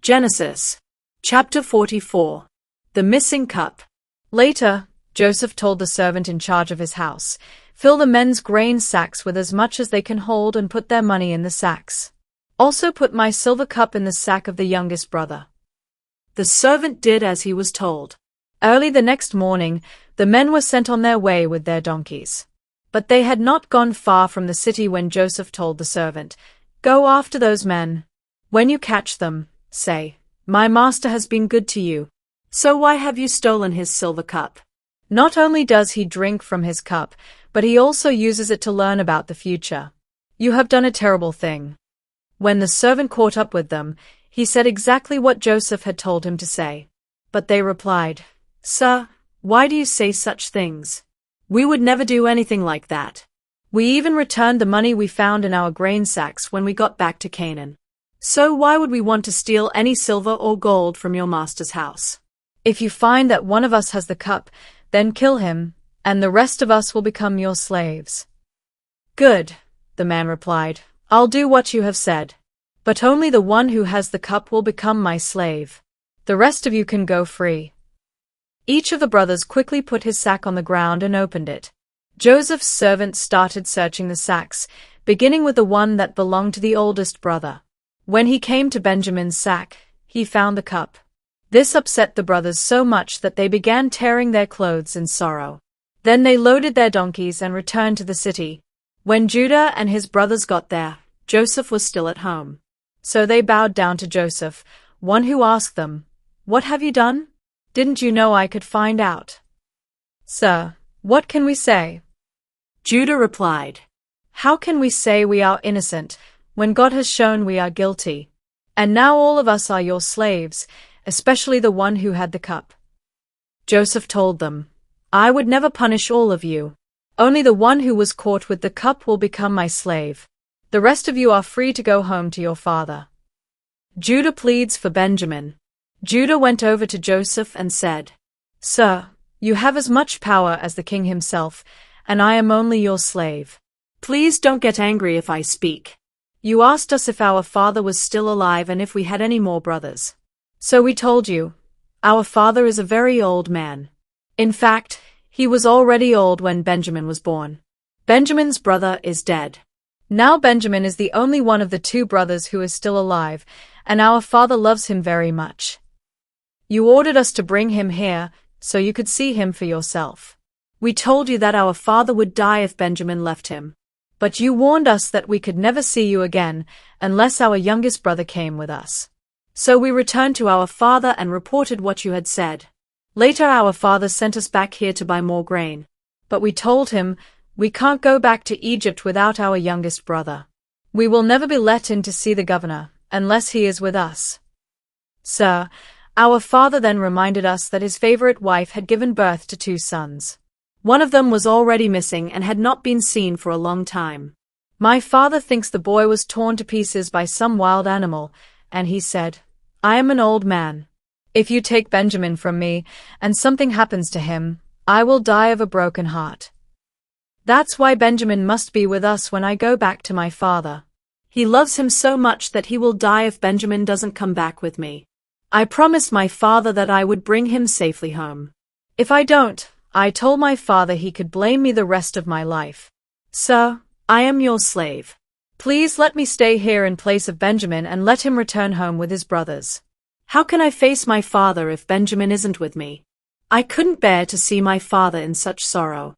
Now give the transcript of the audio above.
Genesis. Chapter 44. The Missing Cup. Later, Joseph told the servant in charge of his house, "Fill the men's grain sacks with as much as they can hold and put their money in the sacks. Also put my silver cup in the sack of the youngest brother." The servant did as he was told. Early the next morning, the men were sent on their way with their donkeys. But they had not gone far from the city when Joseph told the servant, "Go after those men. When you catch them, say, 'My master has been good to you. So why have you stolen his silver cup?' Not only does he drink from his cup, but he also uses it to learn about the future. You have done a terrible thing." When the servant caught up with them, he said exactly what Joseph had told him to say. But they replied, "Sir, why do you say such things? We would never do anything like that. We even returned the money we found in our grain sacks when we got back to Canaan. So why would we want to steal any silver or gold from your master's house? If you find that one of us has the cup, then kill him, and the rest of us will become your slaves." "Good," the man replied. "I'll do what you have said. But only the one who has the cup will become my slave. The rest of you can go free." Each of the brothers quickly put his sack on the ground and opened it. Joseph's servant started searching the sacks, beginning with the one that belonged to the oldest brother. When he came to Benjamin's sack, he found the cup. This upset the brothers so much that they began tearing their clothes in sorrow. Then they loaded their donkeys and returned to the city. When Judah and his brothers got there, Joseph was still at home. So they bowed down to Joseph, one who asked them, "What have you done? Didn't you know I could find out?" "Sir, what can we say?" Judah replied, "How can we say we are innocent, when God has shown we are guilty? And now all of us are your slaves, especially the one who had the cup." Joseph told them, "I would never punish all of you. Only the one who was caught with the cup will become my slave. The rest of you are free to go home to your father." Judah pleads for Benjamin. Judah went over to Joseph and said, "Sir, you have as much power as the king himself, and I am only your slave. Please don't get angry if I speak. You asked us if our father was still alive and if we had any more brothers. So we told you, our father is a very old man. In fact, he was already old when Benjamin was born. Benjamin's brother is dead. Now Benjamin is the only one of the two brothers who is still alive, and our father loves him very much. You ordered us to bring him here, so you could see him for yourself. We told you that our father would die if Benjamin left him. But you warned us that we could never see you again, unless our youngest brother came with us. So we returned to our father and reported what you had said. Later our father sent us back here to buy more grain. But we told him, we can't go back to Egypt without our youngest brother. We will never be let in to see the governor, unless he is with us." "Sir, our father then reminded us that his favorite wife had given birth to 2 sons. One of them was already missing and had not been seen for a long time. My father thinks the boy was torn to pieces by some wild animal, and he said, 'I am an old man. If you take Benjamin from me, and something happens to him, I will die of a broken heart. That's why Benjamin must be with us when I go back to my father. He loves him so much that he will die if Benjamin doesn't come back with me. I promised my father that I would bring him safely home. If I don't, I told my father he could blame me the rest of my life. Sir, I am your slave. Please let me stay here in place of Benjamin and let him return home with his brothers. How can I face my father if Benjamin isn't with me? I couldn't bear to see my father in such sorrow."